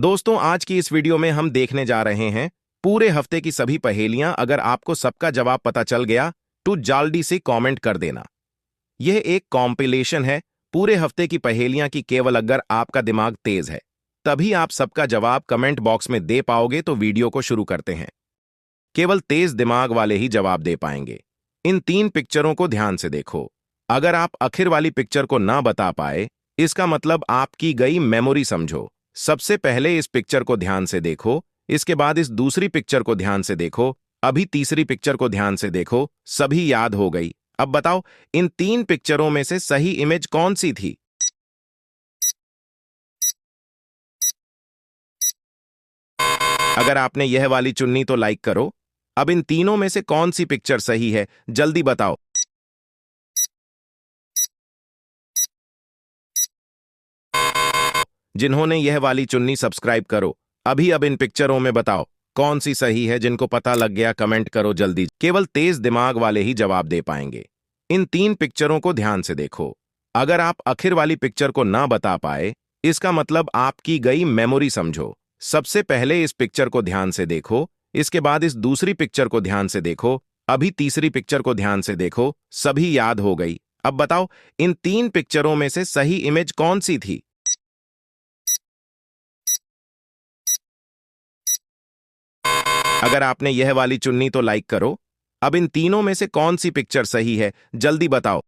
दोस्तों, आज की इस वीडियो में हम देखने जा रहे हैं पूरे हफ्ते की सभी पहेलियां। अगर आपको सबका जवाब पता चल गया तो जल्दी से कमेंट कर देना। यह एक कॉम्पिलेशन है पूरे हफ्ते की पहेलियां की। केवल अगर आपका दिमाग तेज है तभी आप सबका जवाब कमेंट बॉक्स में दे पाओगे। तो वीडियो को शुरू करते हैं। केवल तेज दिमाग वाले ही जवाब दे पाएंगे। इन 3 पिक्चरों को ध्यान से देखो। अगर आप आखिर वाली पिक्चर को ना बता पाए, इसका मतलब आपकी गई मेमोरी समझो। सबसे पहले इस पिक्चर को ध्यान से देखो, इसके बाद इस दूसरी पिक्चर को ध्यान से देखो, अभी तीसरी पिक्चर को ध्यान से देखो। सभी याद हो गई। अब बताओ, इन 3 पिक्चरों में से सही इमेज कौन सी थी? अगर आपने यह वाली चुन्नी तो लाइक करो। अब इन तीनों में से कौन सी पिक्चर सही है, जल्दी बताओ। जिन्होंने यह वाली चुन्नी सब्सक्राइब करो अभी। अब इन पिक्चरों में बताओ कौन सी सही है। जिनको पता लग गया कमेंट करो जल्दी। केवल तेज दिमाग वाले ही जवाब दे पाएंगे। इन 3 पिक्चरों को ध्यान से देखो। अगर आप आखिर वाली पिक्चर को ना बता पाए, इसका मतलब आपकी गई मेमोरी समझो। सबसे पहले इस पिक्चर को ध्यान से देखो, इसके बाद इस दूसरी पिक्चर को ध्यान से देखो, अभी तीसरी पिक्चर को ध्यान से देखो। सभी याद हो गई। अब बताओ, इन 3 पिक्चरों में से सही इमेज कौन सी थी? अगर आपने यह वाली चुन्नी तो लाइक करो। अब इन तीनों में से कौन सी पिक्चर सही है, जल्दी बताओ।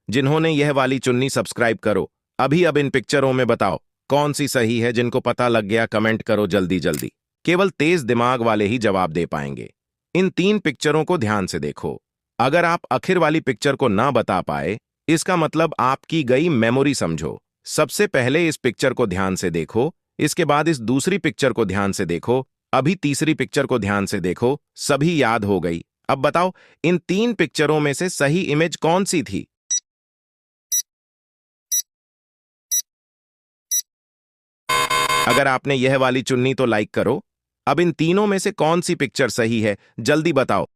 जिन्होंने यह वाली चुन्नी सब्सक्राइब करो अभी। अब इन पिक्चरों में बताओ कौन सी सही है। जिनको पता लग गया कमेंट करो जल्दी जल्दी। केवल तेज दिमाग वाले ही जवाब दे पाएंगे। इन 3 पिक्चरों को ध्यान से देखो। अगर आप आखिर वाली पिक्चर को ना बता पाए, इसका मतलब आपकी गई मेमोरी समझो। सबसे पहले इस पिक्चर को ध्यान से देखो, इसके बाद इस दूसरी पिक्चर को ध्यान से देखो, अभी तीसरी पिक्चर को ध्यान से देखो। सभी याद हो गई। अब बताओ, इन 3 पिक्चरों में से सही इमेज कौन सी थी? अगर आपने यह वाली चुन्नी तो लाइक करो। अब इन तीनों में से कौन सी पिक्चर सही है, जल्दी बताओ।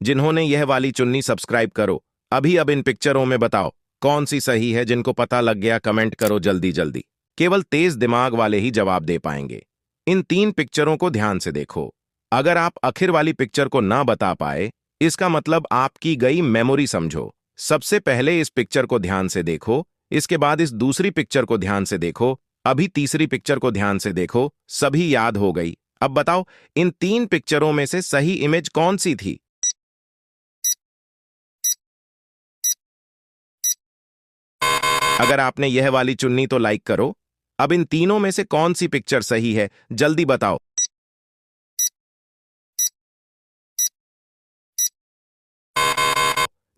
जिन्होंने यह वाली चुन्नी सब्सक्राइब करो अभी। अब इन पिक्चरों में बताओ कौन सी सही है। जिनको पता लग गया कमेंट करो जल्दी जल्दी। केवल तेज दिमाग वाले ही जवाब दे पाएंगे। इन 3 पिक्चरों को ध्यान से देखो। अगर आप आखिर वाली पिक्चर को ना बता पाए, इसका मतलब आपकी गई मेमोरी समझो। सबसे पहले इस पिक्चर को ध्यान से देखो, इसके बाद इस दूसरी पिक्चर को ध्यान से देखो, अभी तीसरी पिक्चर को ध्यान से देखो। सभी याद हो गई। अब बताओ, इन 3 पिक्चरों में से सही इमेज कौन सी थी? अगर आपने यह वाली चुन्नी तो लाइक करो। अब इन तीनों में से कौन सी पिक्चर सही है, जल्दी बताओ।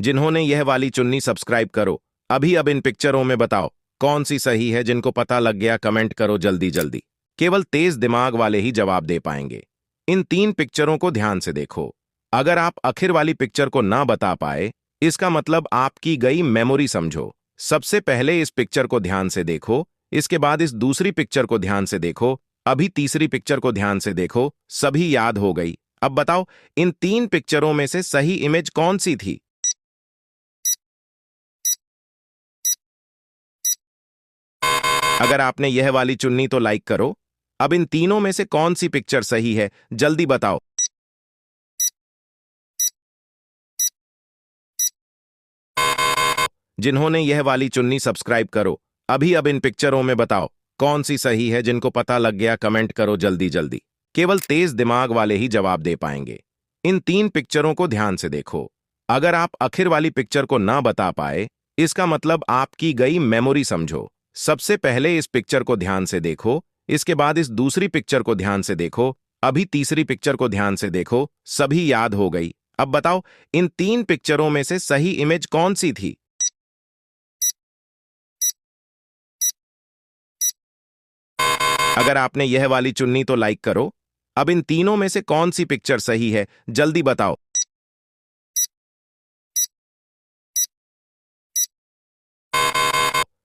जिन्होंने यह वाली चुन्नी सब्सक्राइब करो अभी। अब इन पिक्चरों में बताओ कौन सी सही है। जिनको पता लग गया कमेंट करो जल्दी जल्दी। केवल तेज दिमाग वाले ही जवाब दे पाएंगे। इन 3 पिक्चरों को ध्यान से देखो। अगर आप आखिर वाली पिक्चर को ना बता पाए, इसका मतलब आपकी गई मेमोरी समझो। सबसे पहले इस पिक्चर को ध्यान से देखो, इसके बाद इस दूसरी पिक्चर को ध्यान से देखो, अभी तीसरी पिक्चर को ध्यान से देखो। सभी याद हो गई। अब बताओ, इन 3 पिक्चरों में से सही इमेज कौन सी थी? अगर आपने यह वाली चुन्नी तो लाइक करो। अब इन तीनों में से कौन सी पिक्चर सही है, जल्दी बताओ। जिन्होंने यह वाली चुन्नी सब्सक्राइब करो अभी। अब इन पिक्चरों में बताओ कौन सी सही है। जिनको पता लग गया कमेंट करो जल्दी जल्दी। केवल तेज दिमाग वाले ही जवाब दे पाएंगे। इन 3 पिक्चरों को ध्यान से देखो। अगर आप आखिर वाली पिक्चर को ना बता पाए, इसका मतलब आपकी गई मेमोरी समझो। सबसे पहले इस पिक्चर को ध्यान से देखो, इसके बाद इस दूसरी पिक्चर को ध्यान से देखो, अभी तीसरी पिक्चर को ध्यान से देखो। सभी याद हो गई। अब बताओ, इन 3 पिक्चरों में से सही इमेज कौन सी थी? अगर आपने यह वाली चुन्नी तो लाइक करो। अब इन तीनों में से कौन सी पिक्चर सही है, जल्दी बताओ।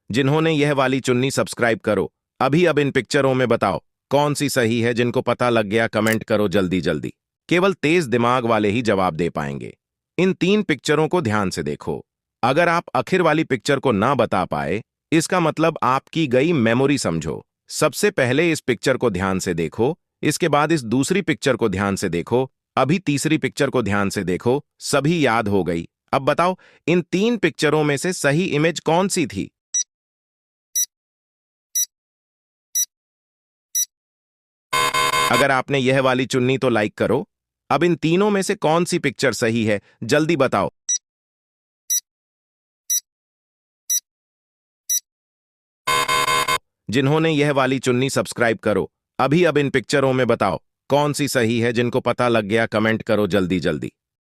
जिन्होंने यह वाली चुन्नी सब्सक्राइब करो अभी। अब इन पिक्चरों में बताओ कौन सी सही है। जिनको पता लग गया कमेंट करो जल्दी जल्दी। केवल तेज दिमाग वाले ही जवाब दे पाएंगे। इन 3 पिक्चरों को ध्यान से देखो। अगर आप आखिर वाली पिक्चर को ना बता पाए, इसका मतलब आपकी गई मेमोरी समझो। सबसे पहले इस पिक्चर को ध्यान से देखो, इसके बाद इस दूसरी पिक्चर को ध्यान से देखो, अभी तीसरी पिक्चर को ध्यान से देखो। सभी याद हो गई। अब बताओ, इन 3 पिक्चरों में से सही इमेज कौन सी थी? अगर आपने यह वाली चुन्नी तो लाइक करो। अब इन तीनों में से कौन सी पिक्चर सही है, जल्दी बताओ। जिन्होंने यह वाली चुन्नी सब्सक्राइब करो। अभी अब इन पिक्चरों में बताओ कौन सी सही है। जिनको पता लग गया कमेंट करो जल्दी जल्दी।